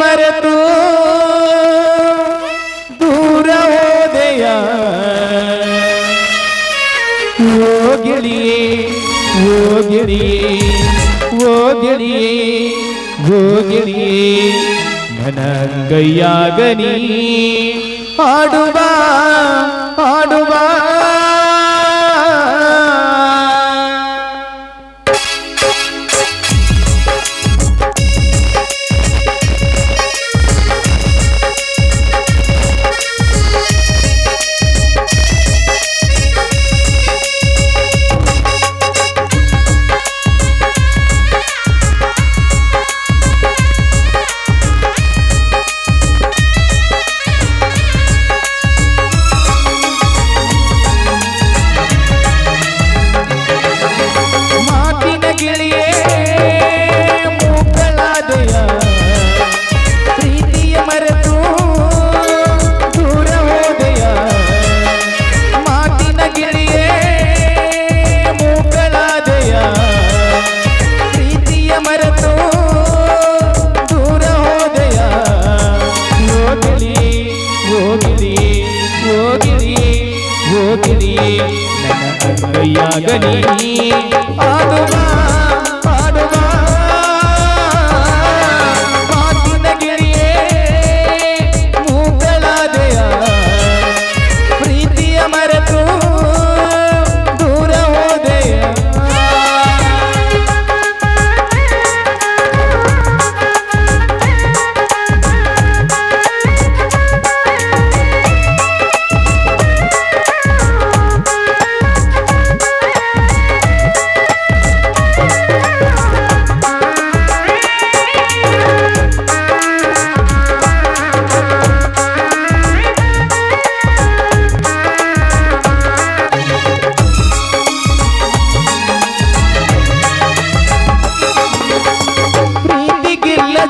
ಮರೆತು ದೂರ ಹೋದೆಯ ಓ ಗಿಳಿಯೇ ಓ ಗಿಳಿಯೇ ಓ ಗಿಳಿಯೇ ಓ ಗಿಳಿಯೇ ನನಂಗಯ್ಯಾಗ ನೀ ಹಾಡುವ ಹಾಡುವ ಗಣಿ ಆಡುವ ಆಡುವ ಮಾತಿನ ಗಿಳಿಯೇ ಮೂಗಳಾದೆಯ ಪ್ರೀತಿಯ ಮರೆತು ದೂರ ಹೋದೆಯ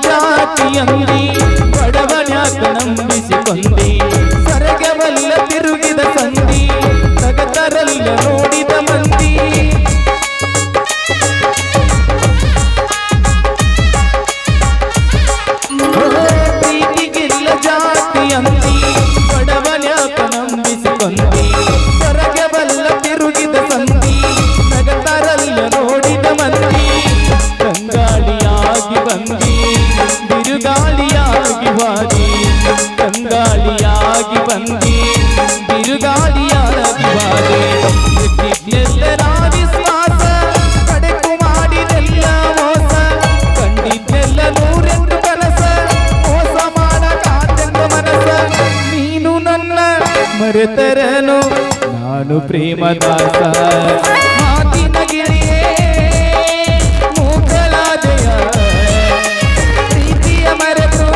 ಜಾತಿಯಂದಿ ಬಡವನ್ಯಾಕ ನಂಬಿಸಿಕೊಂಡಿ ಸರಗವಲ್ಲ ತಿರುಗಿದ ಸಂಧಿ ತಗತರಲ್ಲ ನೋಡಿದ ಮಂದಿ ಪ್ರೀತಿಗಿಲ್ಲ ಜಾತಿಯಂದಿ ಬಡವನ್ಯಾಕ ನಂಬಿಸಿಕೊಂಡಿ ಸರಗವಲ್ಲ ತಿರುಗಿದ ಸಂಧಿ ತಗತರಲ್ಲ ನೋಡಿದ ಮಂದಿ ಕಂಗಾಳಿಯಾಗಿ ಬಂದಿ ಬಿರುಗಾಳಿಯಾಗಿ ಬಾರಿ ಕಂಗಾಳಿಯಾಗಿ ಬಂದಿ ಬಿರುಗಾಳಿಯಾಗಿ ಬಾರಿ ಎಲ್ಲರ ವಿಶ್ವಾಸ ಕಡೆಕು ಮಾಡಿದೆಲ್ಲ ಮೋಸ ಕಂಡಿದ್ದೆಲ್ಲ ನೂರೆಂಟು ಕನಸ ಮೋಸ ಮಾಡಕಾತೆಂದ ಮನಸ ನೀನು ನನ್ನ ಮರೆತರನು ನಾನು ಪ್ರೇಮದಾಸ ಮಾತಿನ ಗಿಳಿಯೇ ಮೂಗಳಾದೆಯ ಮರೆತು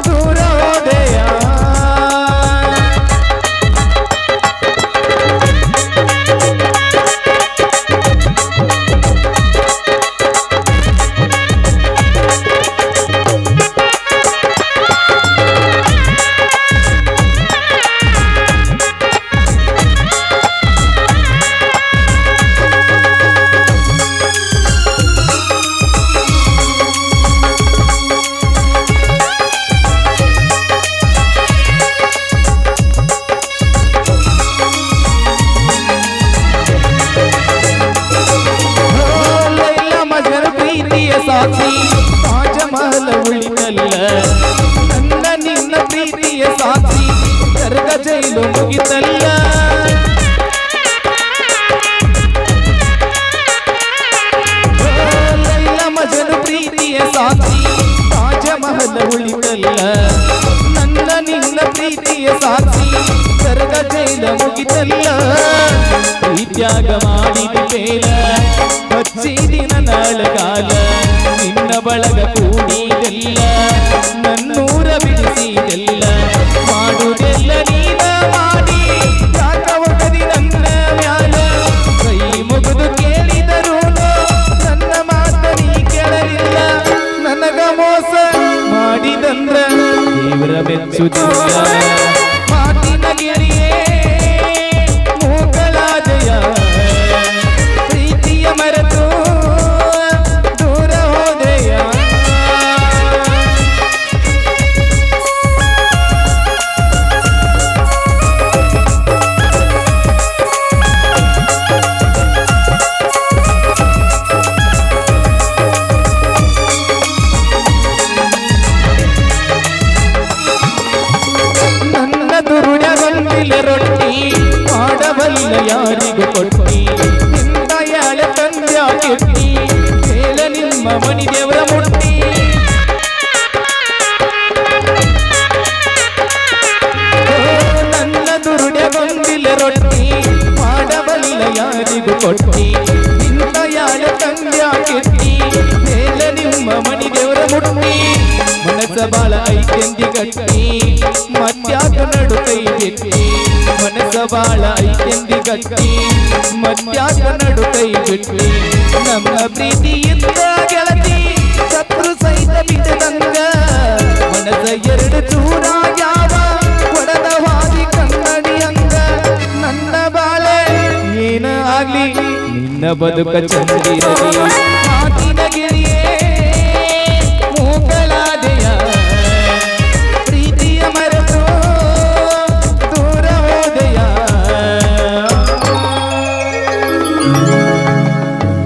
ದೂರ ಹೋದೆಯ ಸಾಕ್ಷಿ ತಾಜಮಹಲ ಉಳಿದಲ್ಲ ನನ್ನ ನಿನ್ನ ಪ್ರೀತಿಯ ಸಾಕ್ಷಿ ಕರ್ಗ ಜೈಲು ಮುಗಿತಲ್ಲ ಲೈಲ ಮಜನು ಪ್ರೀತಿಯ ಸಾಕ್ಷಿ ತಾಜಮಹಲ ಉಳಿದಲ್ಲ ನನ್ನ ನಿನ್ನ ಪ್ರೀತಿಯ ಸಾಕ್ಷಿ ಕರ್ಗ ಜೈಲು ಮುಗಿತಲ್ಲ ಪ್ರೀತ್ಯಾಗ ಮಾಡಿದ ಬೇಲ ಹಚ್ಚಿದಿನ ನಾಳಗಾಲ ನಿನ್ನ ಬಳಗ ಕೂಡಿದೆಲ್ಲ ನನ್ನೂರ ಬಿಡಿಸಿದೆಲ್ಲ ಮಾಡುವುದೆಲ್ಲ ನೀನ ಮಾಡಿ ಯಾಕ ಒಗದಿ ನನ್ನ ಮ್ಯಾಲ ಕೈ ಮುಗಿದು ಕೇಳಿದರು ನನ್ನ ಮಾತ ನೀ ಕೇಳಲಿಲ್ಲ ನನಗ ಮೋಸ ಮಾಡಿದಂದ್ರ ದೇವರ ಮೆಚ್ಚುದಿಲ್ಲ ಮಾತಿನ ಗಿಳಿಯೇ ಮೂಗಳಾದೆಯ ಪ್ರೀತಿಯ ಮರೆತು ದೂರ ಹೋದೆಯ ಯಾರಿಗೂ ಕೊಟ್ಟಿ ಇಂಥ ಯಾಳೆ ತಂದ್ಯಾಕಿಟ್ಟಿ ಹೇಳ ನಿಮ್ಮ ಮನಿ ದೇವರ ಮುಟ್ಟಿ ನನ್ನ ದುರುಡೆ ಗೊಂದಿಲ್ಲ ರೊಟ್ಟಿ ಮಾಡಬಲ್ಲ ಯಾರಿಗೂ ಕೊಟ್ಟಿ ಇಂಥ ಯಾಳೆ ತಂದ್ಯಾಕಿಟ್ಟಿ ಹೇಳ ನಿಮ್ಮ ಮನಿ ದೇವರ ಮುಟ್ಟಿ ಮನಸ ಬಾಳ ಐಕೆಂದಿ ಗಟ್ಟಿ ಮತ್ಯಾಕ ನಡು ಕೈ ಬಿಟ್ಟಿ ಮನಸ ಬಾಳ ಐಕೆಂದಿ ಗಟ್ಟಿ ಮತ್ಯಾಕ ನಡು ಕೈ ಬಿಟ್ಟಿ ನಮ್ಮ ಪ್ರೀತಿಯಿಂದ ಗೆಳತಿ ಶತ್ರು ಸಹಿತ ಬಿಟ್ಟದಂಗ ಮನಸ ಎರಡು ಚೂರ ಯಾವ ಒಡದ ಹಾದಿ ಕನ್ನಡಿ ಅಂಗ ನನ್ನ ಬಾಳೆ ಏನ ಆಗ್ಲಿ ನಿನ್ನ ಬದುಕ ಚಂದಿರಲಿ ಮಾತಿನಗೆ